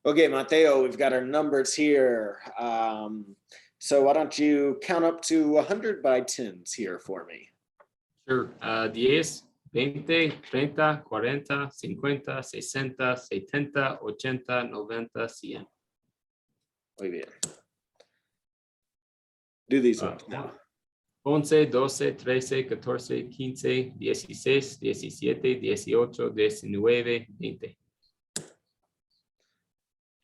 Okay, Mateo, we've got our numbers here. So why don't you count up to 100 by 10s here for me? Sure. 10, 20, 30, 40, 50, 60, 70, 80, 90, 100. Muy bien. Do these ones now. 11, 12, 13, 14, 15, 16, 17, 18, 19, 20.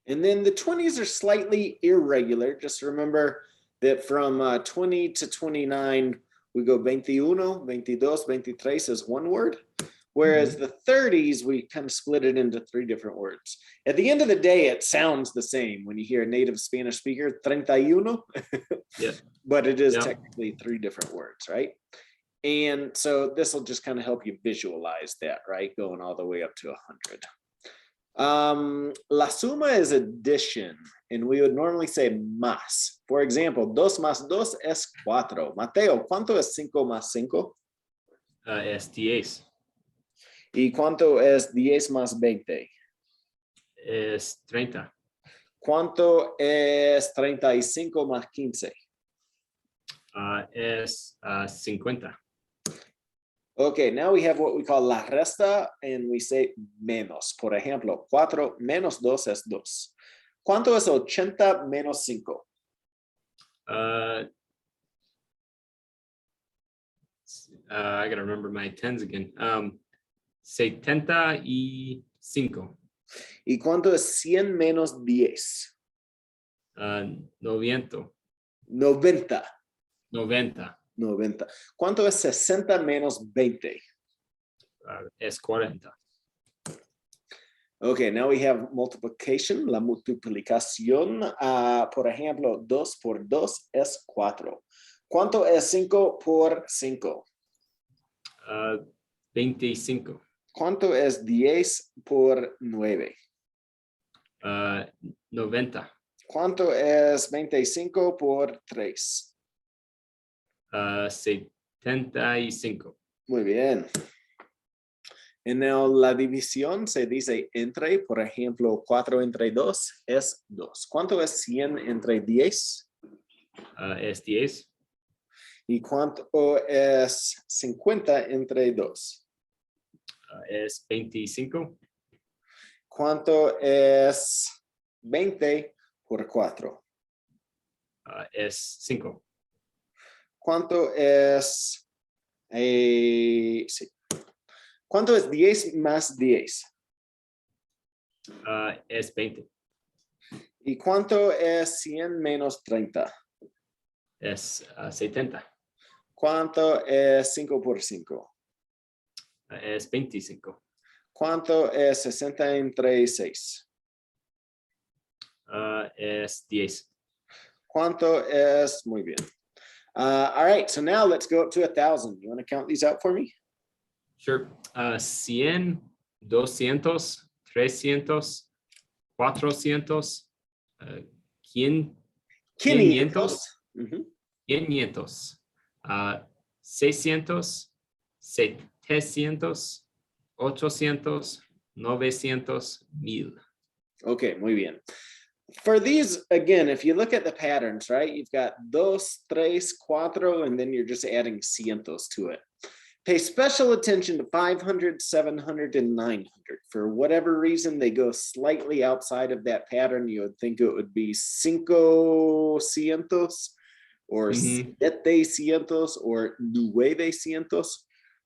And then the 20s are slightly irregular. Just remember that from 20 to 29, we go 21, 22, 23 as one word. Whereas the 30s, we kind of split it into 3 different words. At the end of the day, it sounds the same when you hear a native Spanish speaker, 31. Yeah. But it is technically 3 different words, right? And so this will just kind of help you visualize that, right? Going all the way up to 100. La suma is addition, and we would normally say más. For example, 2 más 2 es 4. Mateo, ¿cuánto es 5 más 5? Es 10. ¿Y cuánto es 10 más 20? Es 30. ¿Cuánto es 35 más 15? Es 50. Okay, now we have what we call la resta, and we say menos. Por ejemplo, 4 menos 2 es 2. ¿Cuánto es 80 menos 5? I gotta remember my tens again. 75. ¿Y cuánto es 100 menos 10? 90. 90. 90. 90. ¿Cuánto es 60 menos 20? Es 40. Okay, now we have multiplication, la multiplicación. Por ejemplo, 2 por 2 es 4. ¿Cuánto es 5 por 5? 25. ¿Cuánto es 10 por 9? 90. ¿Cuánto es 25 por 3? 75. Muy bien. En la división se dice entre, por ejemplo, 4 entre 2 es 2. ¿Cuánto es 100 entre 10? Es 10. ¿Y cuánto es 50 entre 2? Es 25. ¿Cuánto es 20 por 4? Es 5. ¿Cuánto es sí. ¿Cuánto es 10 más 10? Es 20. ¿Y cuánto es 100 menos 30? Es 70. ¿Cuánto es 5 por 5? Es 25. ¿Cuánto es 60 entre 6? Es 10. ¿Cuánto es? Muy bien. All right, so now let's go up to 1,000. You want to count these out for me? Sure. 100, 200, 300, 400, 500, 500, 600, 700, 800, 900, 1000. Okay, muy bien. For these, again, if you look at the patterns, right, you've got 2, 3, 4, and then you're just adding cientos to it. Pay special attention to 500, 700, and 900. For whatever reason, they go slightly outside of that pattern. You would think it would be 500 or 700 or 900.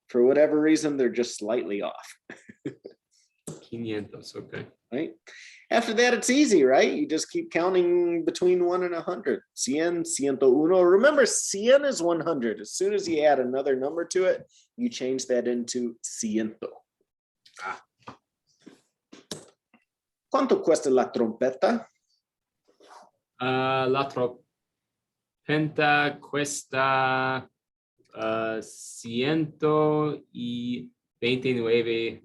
For whatever reason, they're just slightly off. 500, okay. Right? After that, it's easy, right? You just keep counting between 1 and 100. 100, 101. Remember, 100 is 100. As soon as you add another number to it, you change that into ciento. ¿Cuánto cuesta la trompeta? La trompeta cuesta $129.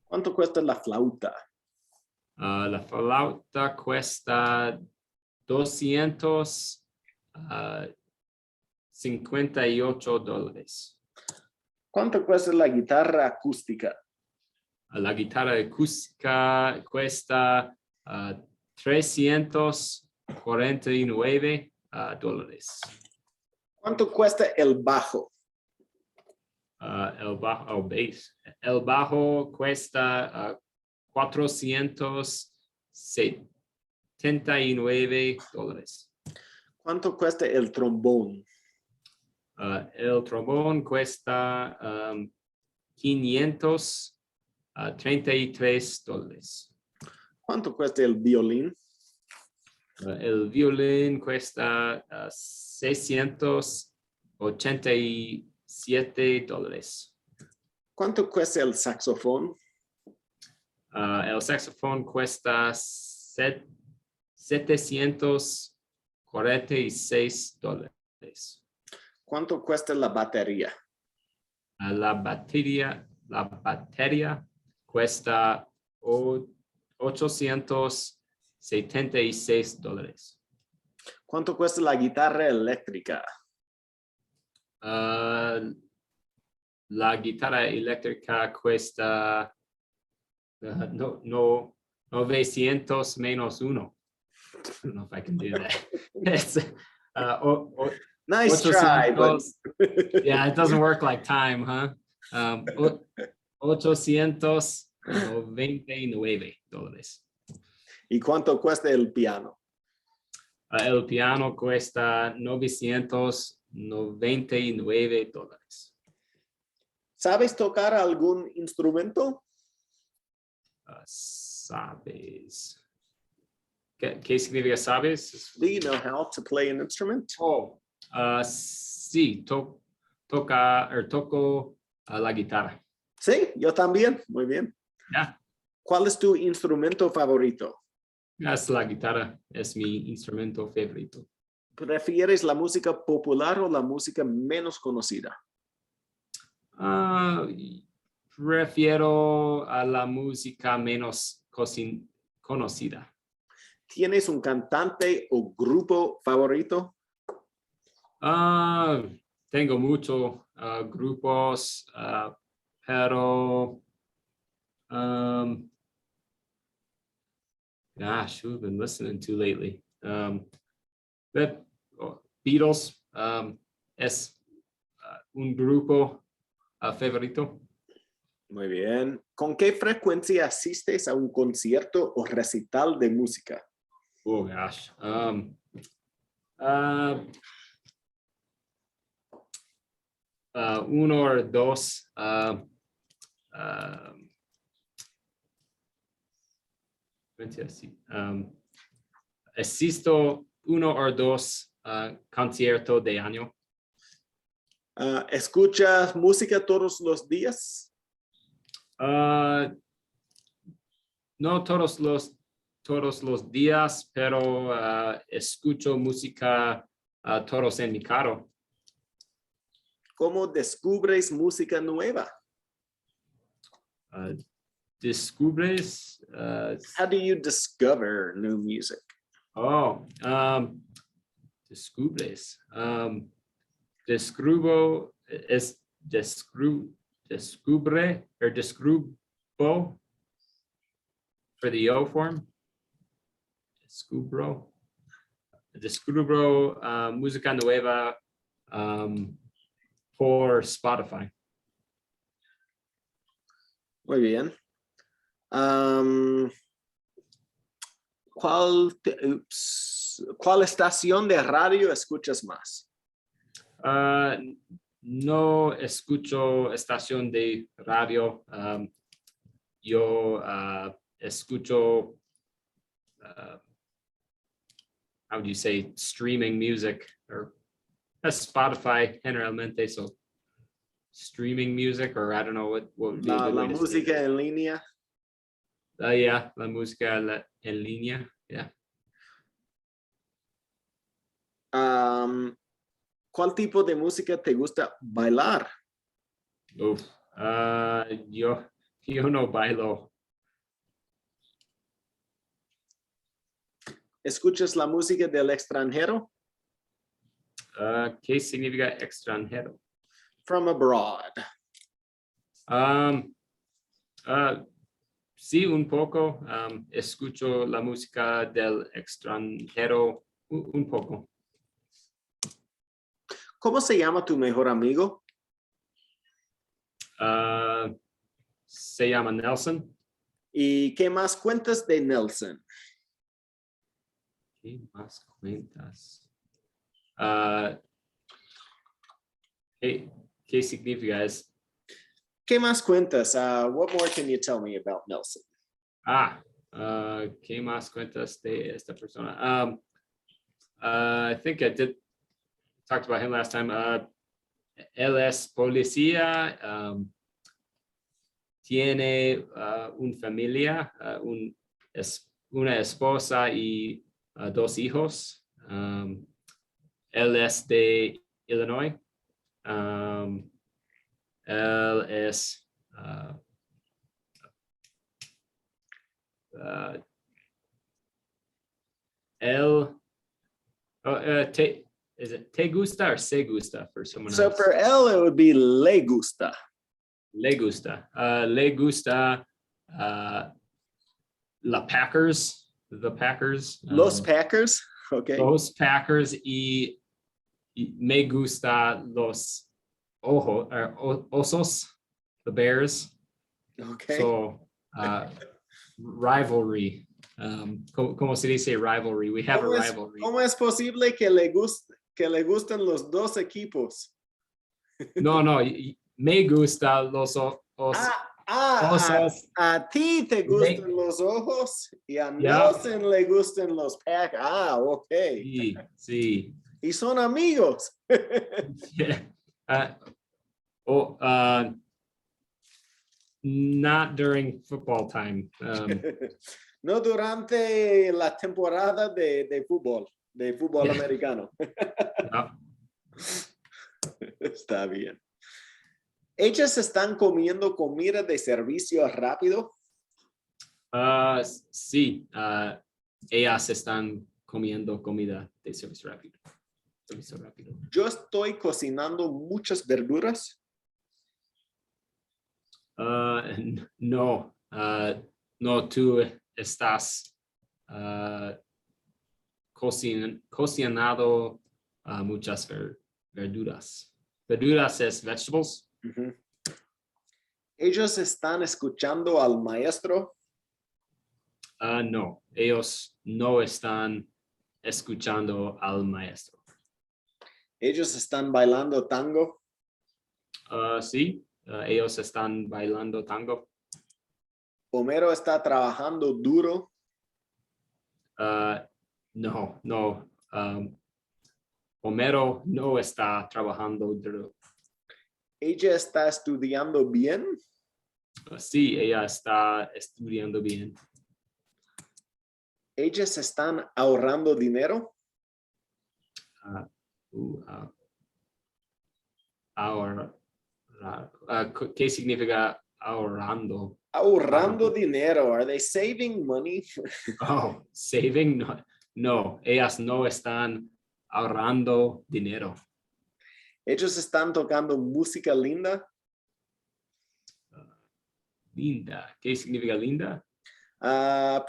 ¿Cuánto cuesta la flauta? La flauta cuesta $258. ¿Cuánto cuesta la guitarra acústica? La guitarra acústica cuesta $349. ¿Cuánto cuesta el bajo? El bajo cuesta $479. ¿Cuánto cuesta el trombón? El trombón cuesta $533. ¿Cuánto cuesta el violín? El violín cuesta $687. ¿Cuánto cuesta el saxofón? El saxofón cuesta $746. ¿Cuánto cuesta la batería? La batería cuesta $876. ¿Cuánto cuesta la guitarra eléctrica? La guitarra eléctrica cuesta 900 menos 1. I don't know if I can do that. It's, Nice try, but 800. Yeah, it doesn't work like time, huh? $899. ¿Y cuánto cuesta el piano? El piano cuesta $999. ¿Sabes tocar algún instrumento? ¿Sabes? ¿Qué significa sabes? Do you know how to play an instrument? Oh, sí, toco la guitarra. Sí, yo también. Muy bien. Ya, ¿Cuál es tu instrumento favorito? es la guitarra, es mi instrumento favorito. ¿Prefieres la música popular o la música menos conocida? Prefiero a la música menos conocida. ¿Tienes un cantante o grupo favorito? Tengo muchos grupos, pero gosh, who have been listening to lately? Beatles es un grupo favorito. Muy bien. ¿Con qué frecuencia asistes a un concierto o recital de música? Oh gosh. Uno o dos. Asisto uno o dos conciertos de año. ¿Escuchas música todos los días? No todos los días, pero escucho música todos en mi carro. ¿Cómo descubres música nueva? Descubres. How do you discover new music? Descubres. Descubro es descubre or descubro for the O form. Descubro música nueva por Spotify. Muy bien. ¿Cuál estación de radio escuchas más? No escucho estación de radio. Yo escucho, how would you say, streaming music or Spotify generalmente. So streaming music, or I don't know what would be a good La way to say música it. en línea. Yeah, la música en línea. Yeah. ¿Cuál tipo de música te gusta bailar? Yo no bailo. ¿Escuchas la música del extranjero? ¿Qué significa extranjero? From abroad. Sí, un poco. Escucho la música del extranjero un poco. ¿Cómo se llama tu mejor amigo? Se llama Nelson. ¿Y qué más cuentas de Nelson? ¿Qué más cuentas? ¿Qué significa eso? ¿Qué más cuentas? What more can you tell me about Nelson? ¿Qué más cuentas de esta persona? I think I did talked about him last time. Él es policía. Tiene una familia, una esposa y dos hijos. Él es de Illinois. Él es él is it te gusta or se gusta for someone So else? for él, it would be le gusta. Le gusta. Le gusta the Packers. Los Packers. Okay. Los Packers y me gusta los osos, the Bears. Okay. So rivalry. ¿Cómo se dice rivalry? We have a rivalry. ¿Cómo es posible que le gusten los dos equipos? No, me gusta los osos. A ti te gustan los ojos y a Nelson le gustan los Packers. Ok. Sí. Y son amigos. Not during football time. No durante la temporada de fútbol americano. No. Está bien. ¿Ellas están comiendo comida de servicio rápido? Sí, ellas están comiendo comida de servicio rápido. Yo estoy cocinando muchas verduras. No, tú estás cocinando muchas verduras. Verduras es vegetables. Uh-huh. ¿Ellos están escuchando al maestro? No, ellos no están escuchando al maestro. ¿Ellos están bailando tango? Sí, ellos están bailando tango. ¿Homero está trabajando duro? No. Homero no está trabajando duro. ¿Ella está estudiando bien? Sí, ella está estudiando bien. ¿Ellas están ahorrando dinero? Ahorrar. ¿Qué significa ahorrando? Ahorrando dinero. Are they saving money? Saving? No, ellas no están ahorrando dinero. ¿Ellos están tocando música linda? Linda. ¿Qué significa linda?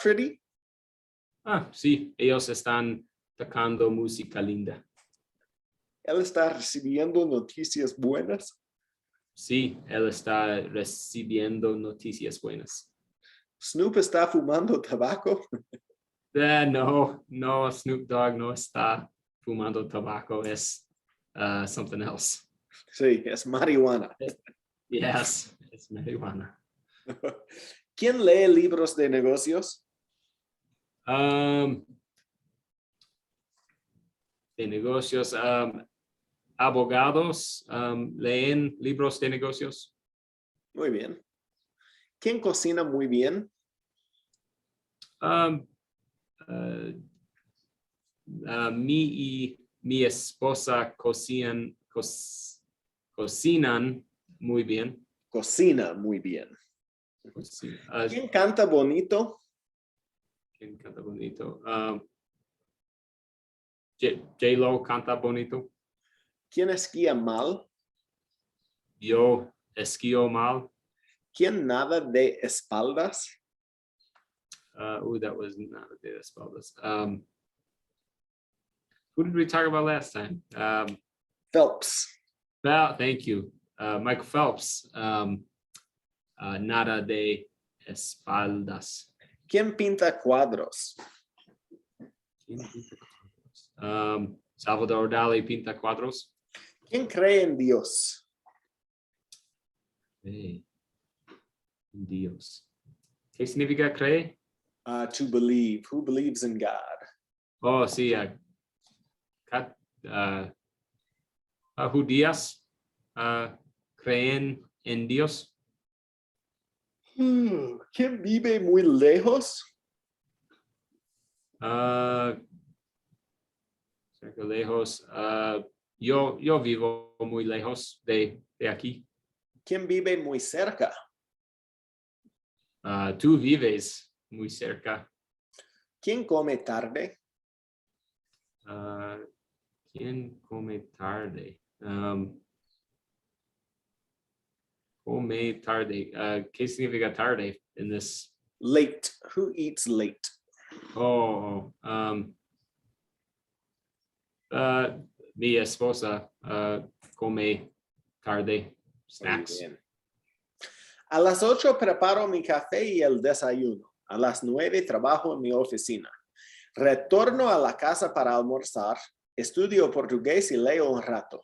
Pretty. Sí, ellos están tocando música linda. ¿Él está recibiendo noticias buenas? Sí, él está recibiendo noticias buenas. ¿Snoop está fumando tabaco? No, Snoop Dogg no está fumando tabaco. Es something else. Sí, es marihuana. Yes, it's marijuana. ¿Quién lee libros de negocios? De negocios. Abogados leen libros de negocios. Muy bien. ¿Quién cocina muy bien? Mi y mi esposa cocinan muy bien. Cocina muy bien. Cocina. ¿Quién canta bonito? ¿Quién canta bonito? J-Lo canta bonito. ¿Quién esquía mal? Yo esquío mal. ¿Quién nada de espaldas? That was not a day to spell this. Who did we talk about last time? Phelps. Thank you. Michael Phelps. Nada de espaldas. ¿Quién pinta cuadros? Salvador Dali pinta cuadros. ¿Quién cree en Dios? Hey. Dios. ¿Qué significa cree? To believe. Who believes in God? Oh, sí. Judías creen en Dios. ¿Quién vive muy lejos? Cerca lejos. Yo vivo muy lejos de aquí. ¿Quién vive muy cerca? Tú vives muy cerca. ¿Quién come tarde? ¿Quién come tarde? Come tarde. ¿Qué significa tarde in this? Late. Who eats late? Mi esposa come tarde. Snacks. Bien. A las 8 preparo mi café y el desayuno. A las 9 trabajo en mi oficina. Retorno a la casa para almorzar. Estudio portugués y leo un rato.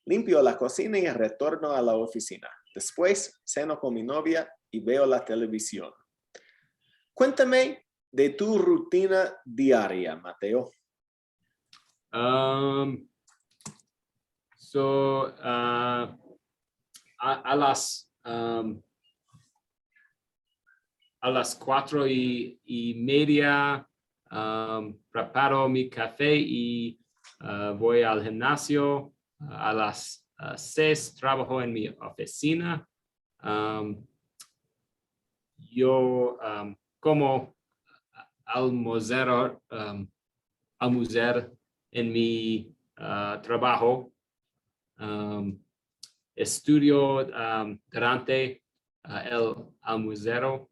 Limpio la cocina y retorno a la oficina. Después ceno con mi novia y veo la televisión. Cuéntame de tu rutina diaria, Mateo. A las 4:30 preparo mi café y voy al gimnasio. A las 6 trabajo en mi oficina. Yo como almorzar en mi trabajo. Estudio durante el almuerzo.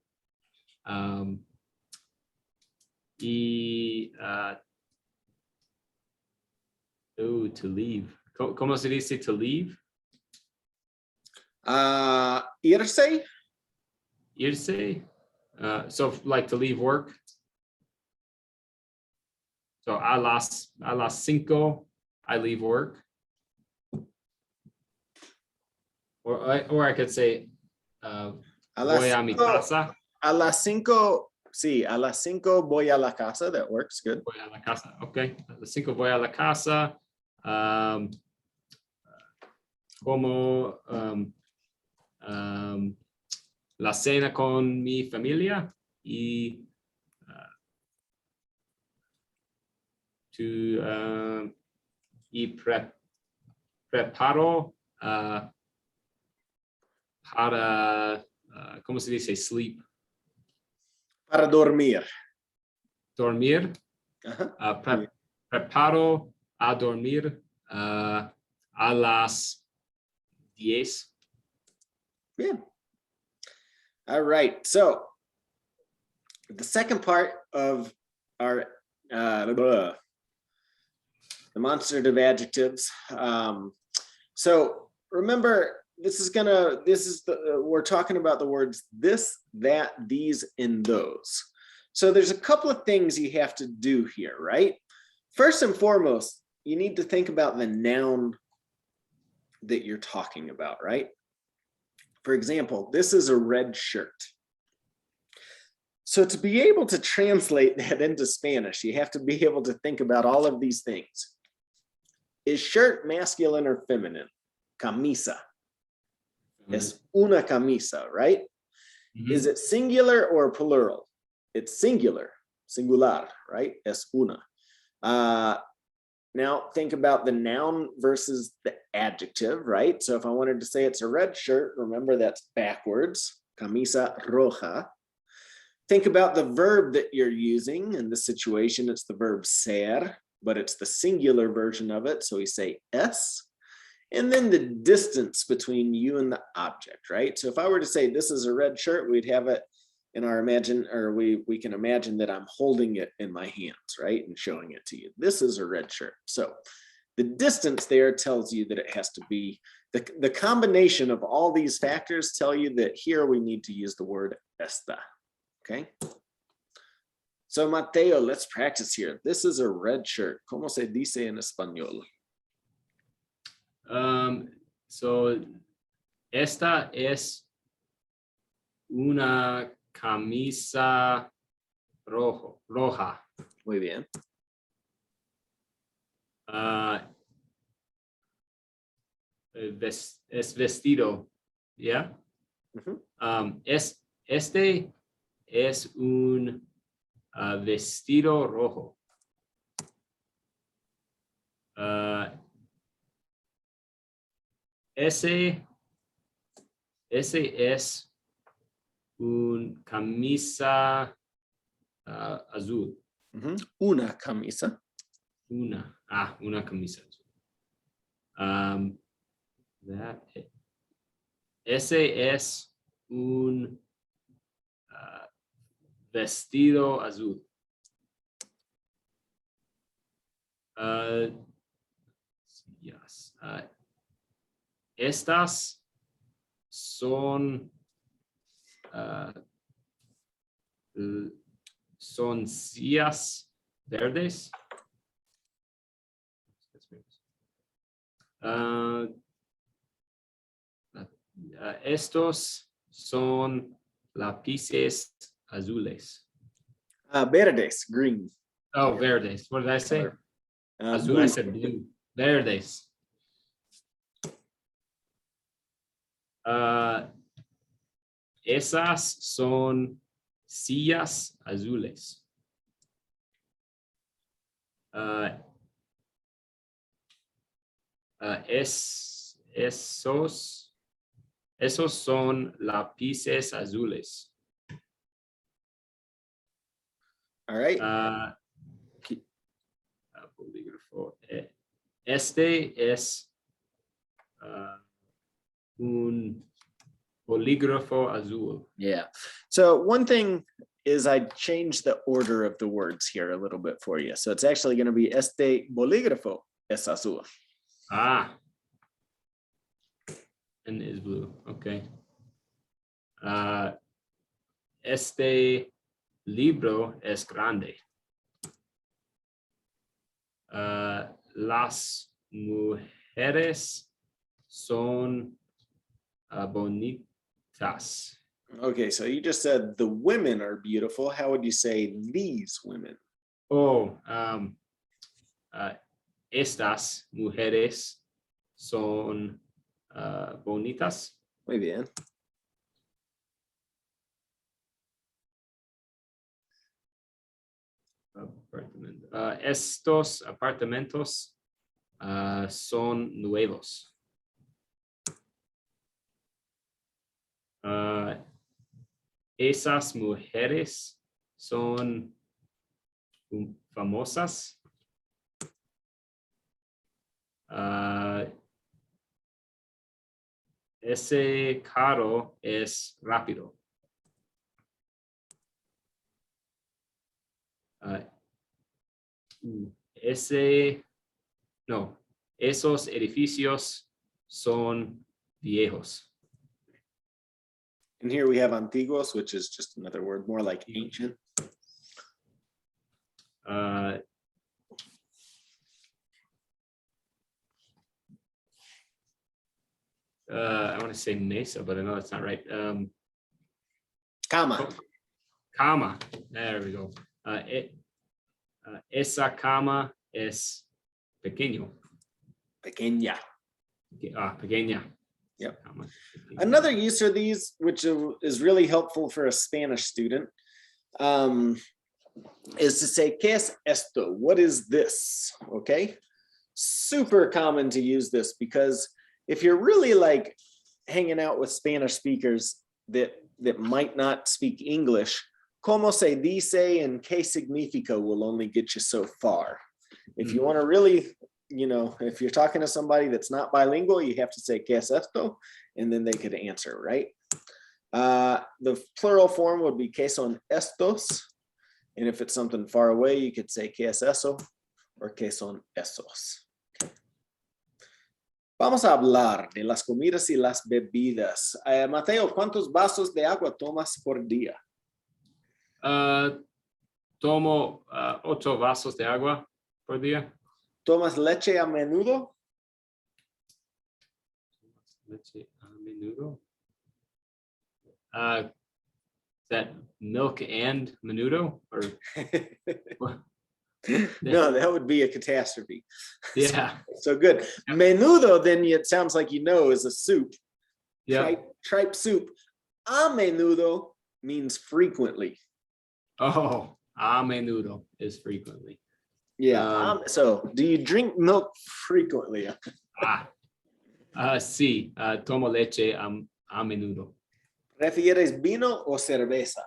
Y to leave. ¿Cómo se dice to leave? Irse. Irse. So like to leave work. So a las 5 I leave work. Or I could say voy a mi casa. A las 5, sí, a las 5 voy a la casa. That works good. Voy a la casa, okay. A las 5 voy a la casa. Como la cena con mi familia y preparo para, ¿cómo se dice? Sleep. Para dormir. Dormir. Preparo a dormir a las 10. Bien. All right. So the second part of our demonstrative adjectives. So remember, we're talking about the words this, that, these, and those. So there's a couple of things you have to do here, right? First and foremost, you need to think about the noun that you're talking about, right? For example, this is a red shirt. So to be able to translate that into Spanish, you have to be able to think about all of these things. Is shirt masculine or feminine? Camisa. Es una camisa, right? Mm-hmm. Is it singular or plural? It's singular, singular, right? Es una. Now think about the noun versus the adjective, right? So if I wanted to say it's a red shirt, remember that's backwards, camisa roja. Think about the verb that you're using. In this situation, it's the verb ser, but it's the singular version of it. So we say es. And then the distance between you and the object, right? So if I were to say this is a red shirt, we'd have it in our we can imagine that I'm holding it in my hands, right? And showing it to you. This is a red shirt. So the distance there tells you that it has to be, the combination of all these factors tell you that here we need to use the word esta, okay? So Mateo, let's practice here. This is a red shirt. ¿Cómo se dice en español? So esta es una camisa roja. Muy bien. Es vestido, ¿ya? Este es un vestido rojo. Ese es un camisa azul. Una camisa. Una camisa azul. Ese es un vestido azul. Yes. Estas son sillas verdes. Estos son lápices azules. Verdes, green. Oh, verdes. What did I say? Azul. Blue. I said blue. Verdes. Esas son sillas azules. Esos son lápices azules. All right. Bolígrafo. Este es un bolígrafo azul. Yeah. So one thing is I changed the order of the words here a little bit for you. So it's actually going to be este bolígrafo es azul. And is blue. Okay. Este libro es grande. Las mujeres son bonitas. Okay, so you just said the women are beautiful. How would you say these women? Oh, estas mujeres son bonitas. Muy bien. Estos apartamentos son nuevos. Esas mujeres son famosas. Ese carro es rápido. Esos edificios son viejos. And here we have antiguos, which is just another word, more like ancient. I want to say mesa, but I know that's not right. Cama. Cama. There we go. Esa cama es pequeño. Pequeña. Pequeña. Yep. Cama, pequeña. Another use of these, which is really helpful for a Spanish student, is to say, ¿qué es esto? What is this? Okay. Super common to use this because if you're really like hanging out with Spanish speakers that might not speak English, ¿cómo se dice and qué significa will only get you so far. If you want to really, if you're talking to somebody that's not bilingual, you have to say, ¿qué es esto? And then they could answer, right? The plural form would be ¿qué son estos? And if it's something far away, you could say ¿qué es eso? Or ¿qué son esos? Vamos a hablar de las comidas y las bebidas. Mateo, ¿cuántos vasos de agua tomas por día? Tomo 8 vasos de agua por día. ¿Tomas leche a menudo? Leche a menudo. Is that milk and menudo? Or No, that would be a catastrophe. yeah, So good. Menudo, then it sounds like you know, is a soup. yeah. Tripe soup. A menudo means frequently. Oh, a menudo is frequently. Yeah. So do you drink milk frequently? Sí, tomo leche a menudo. ¿Prefieres vino o cerveza?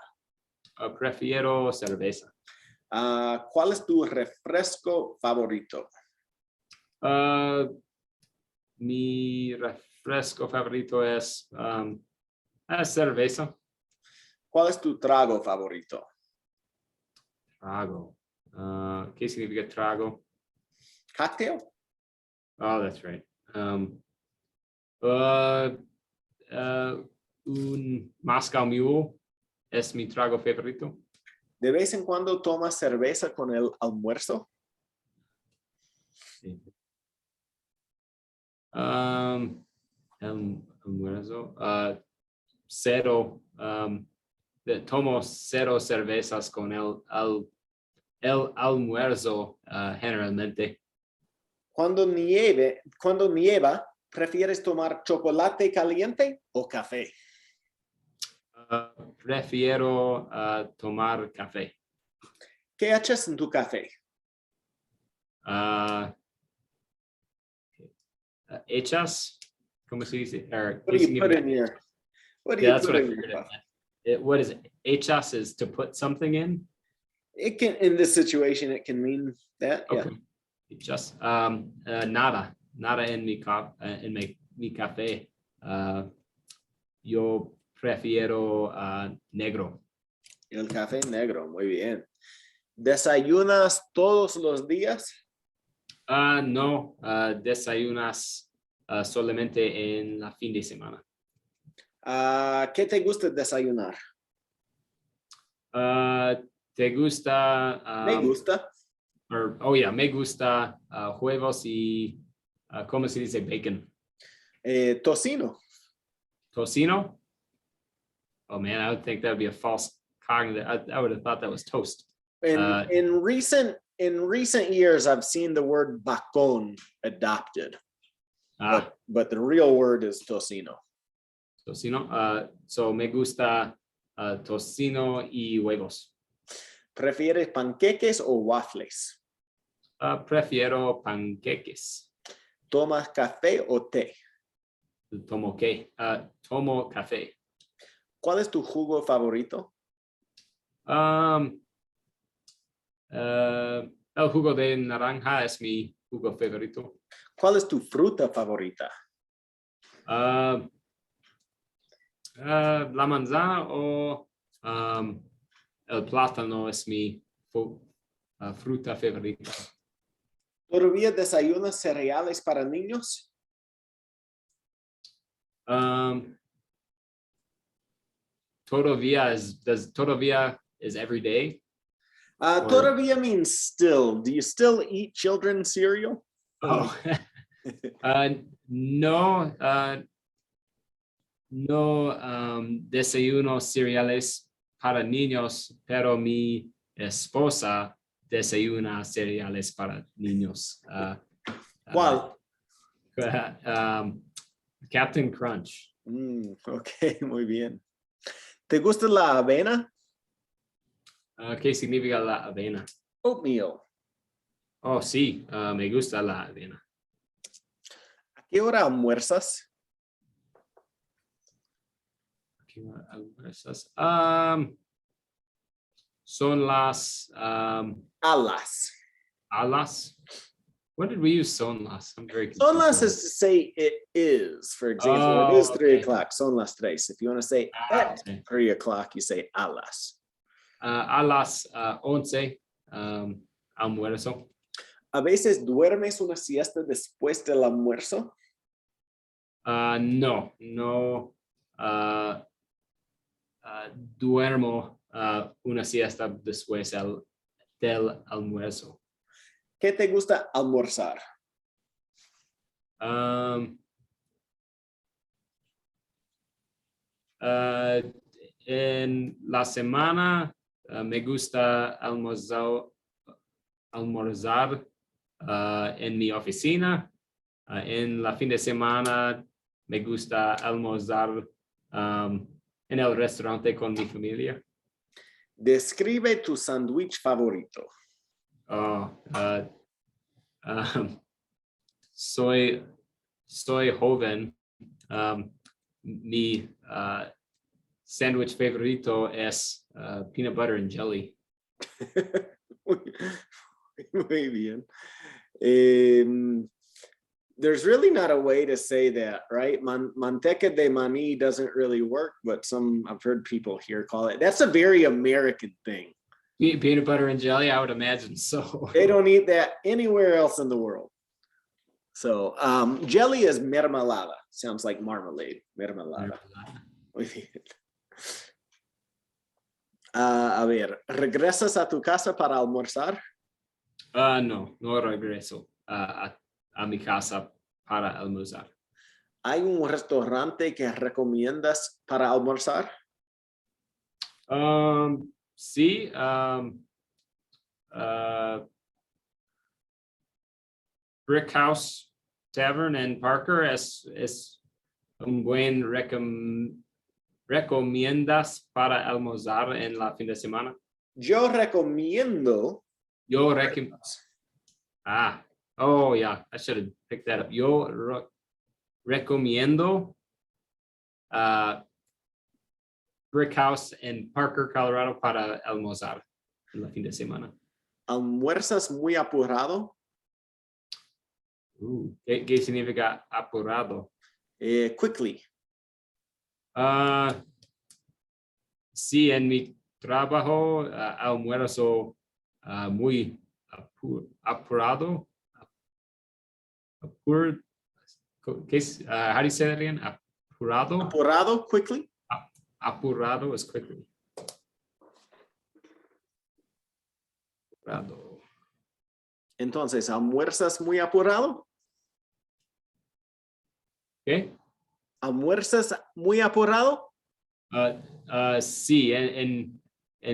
Prefiero cerveza. ¿Cuál es tu refresco favorito? Mi refresco favorito es cerveza. ¿Cuál es tu trago favorito? Trago. ¿Qué significa trago? Cocktail? Oh, that's right. Un Moscow Mule es mi trago favorito. ¿De vez en cuando tomas cerveza con el almuerzo? Sí. El almuerzo. Cero. Tomo 0 cervezas con el almuerzo generalmente. Cuando nieva, ¿prefieres tomar chocolate caliente o café? Prefiero tomar café. ¿Qué echas en tu café? Hechas, ¿cómo se dice? What do you put in your? What do Yeah, you that's put what I in your figured. coffee? What is it? Hechas is to put something in. It can, in this situation, it can mean that. Okay. Hechas. Nada en mi café. Yo prefiero negro. El café negro, muy bien. ¿Desayunas todos los días? No, desayunas solamente en la fin de semana. ¿Qué te gusta desayunar? ¿Te gusta? Me gusta. Me gusta huevos y, ¿cómo se dice bacon? Tocino. Tocino? Oh man, I would think that would be a false cognitive. I would have thought that was toast. In recent years, I've seen the word bacon adopted, but the real word is tocino. Tocino. So me gusta tocino y huevos. ¿Prefieres panqueques o waffles? Prefiero panqueques. ¿Tomas café o té? Tomo café. ¿Cuál es tu jugo favorito? El jugo de naranja es mi jugo favorito. ¿Cuál es tu fruta favorita? La manzana o el plátano es mi fruta favorita. ¿Todavía desayunas cereales para niños? Todavía is every day. Todavía means still. Do you still eat children's cereal? Oh, no, desayuno cereales para niños, pero mi esposa desayuna cereales para niños. ¿Cuál? Captain Crunch. Ok, muy bien. ¿Te gusta la avena? ¿Qué significa la avena? Oatmeal. Oh, sí, me gusta la avena. ¿A qué hora almuerzas? ¿Qué hora almuerzas? Son las A las. a las When did we use son las? I'm very confused. Son las is to say it is. For example, it is 3 okay. o'clock. Son las tres. If you want to say at Okay. 3 o'clock, you say a las. A las 11 almuerzo. A veces duermes una siesta después del almuerzo. No. Duermo una siesta después del almuerzo. ¿Qué te gusta almorzar? En la semana me gusta almorzar en mi oficina. En la fin de semana me gusta almorzar en el restaurante con mi familia. Describe tu sándwich favorito. Soy joven. Mi sándwich favorito es peanut butter and jelly. Muy bien. There's really not a way to say that, right? Manteca de maní doesn't really work, but I've heard people here call it. That's a very American thing. Peanut butter and jelly, I would imagine so. They don't eat that anywhere else in the world. So jelly is mermelada. Sounds like marmalade. Mermelada. Muy bien. A ver, ¿regresas a tu casa para almorzar? No regreso a mi casa para almorzar. ¿Hay un restaurante que recomiendas para almorzar? Sí. Brick House Tavern en Parker es un buen recomiendas para almorzar en la fin de semana. Yo recomiendo. Yo recomiendo. Oh yeah, I should have picked that up. Yo recomiendo Brick House en Parker, Colorado para almorzar en la fin de semana. ¿Almuerzas muy apurado? ¿Qué significa apurado? Quickly. Sí, en mi trabajo almuerzo muy apurado. How do you say that again? Apurado. Apurado, quickly. Apurado is quickly. Apurado. Entonces, ¿almuerzas muy apurado? ¿Qué? ¿Almuerzas muy apurado? Sí, en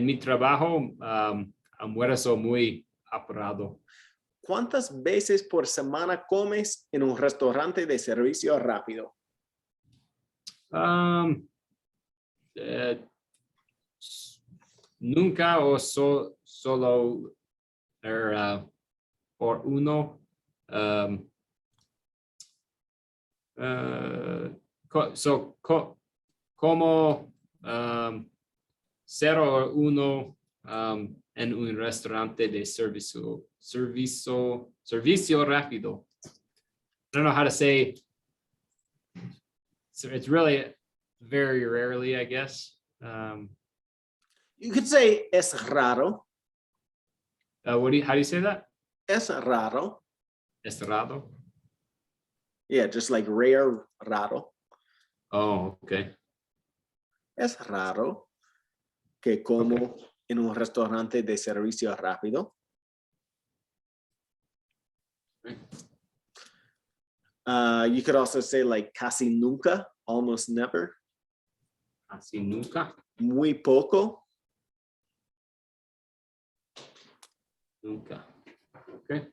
mi trabajo almuerzo muy apurado. ¿Cuántas veces por semana comes en un restaurante de servicio rápido? Nunca o solo por uno. Como 0 o 1 en un restaurante de servicio rápido. I don't know how to say. So it's really very rarely, I guess. You could say es raro. How do you say that? Es raro. Es raro. Yeah, just like rare, raro. Oh, okay. Es raro que como en un restaurante de servicio rápido. You could also say like casi nunca, almost never. Casi nunca. Muy poco. Nunca. Okay.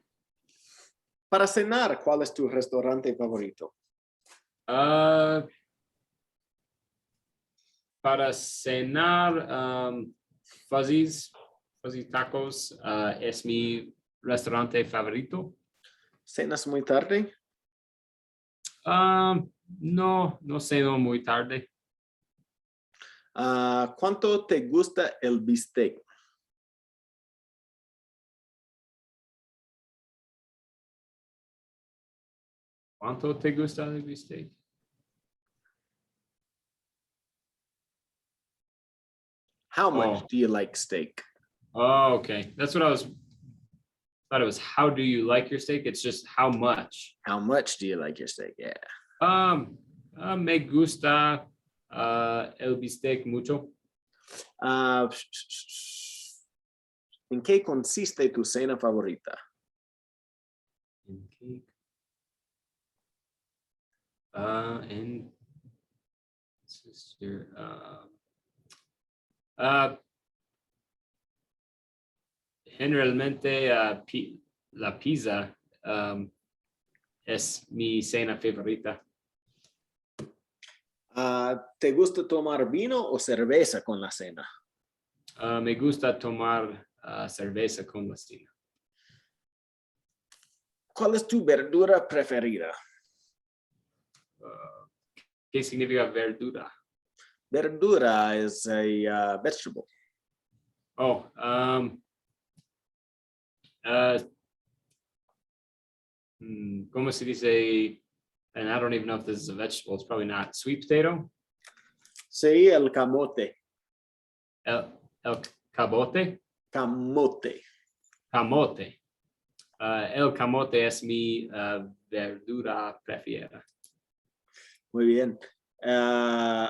Para cenar, ¿cuál es tu restaurante favorito? Para cenar, Fuzzy Tacos es mi restaurante favorito. ¿Cenas muy tarde? No ceno muy tarde. ¿Cuánto te gusta el bistec? ¿Cuánto te gusta el bistec? How much Oh. do you like steak? Oh, okay. That's what I thought it was. How do you like your steak? It's just how much. How much do you like your steak? Yeah. Me gusta el bistec mucho. ¿En qué consiste tu cena favorita? In cake. And sister. Generalmente la pizza es mi cena favorita. ¿Te gusta tomar vino o cerveza con la cena? Me gusta tomar cerveza con la cena. ¿Cuál es tu verdura preferida? ¿Qué significa verdura? Verdura is a vegetable. Oh, ¿cómo se dice? And I don't even know if this is a vegetable. It's probably not. Sweet potato? Sí, el camote. El camote? Camote. Camote. El camote es mi verdura preferida. Muy bien.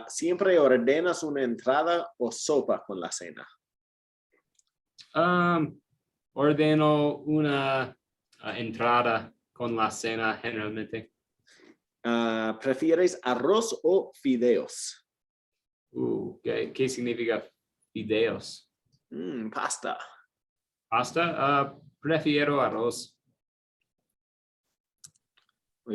¿Siempre ordenas una entrada o sopa con la cena? Ordeno una entrada con la cena generalmente. ¿Prefieres arroz o fideos? ¿Qué significa fideos? Pasta. Pasta, prefiero arroz.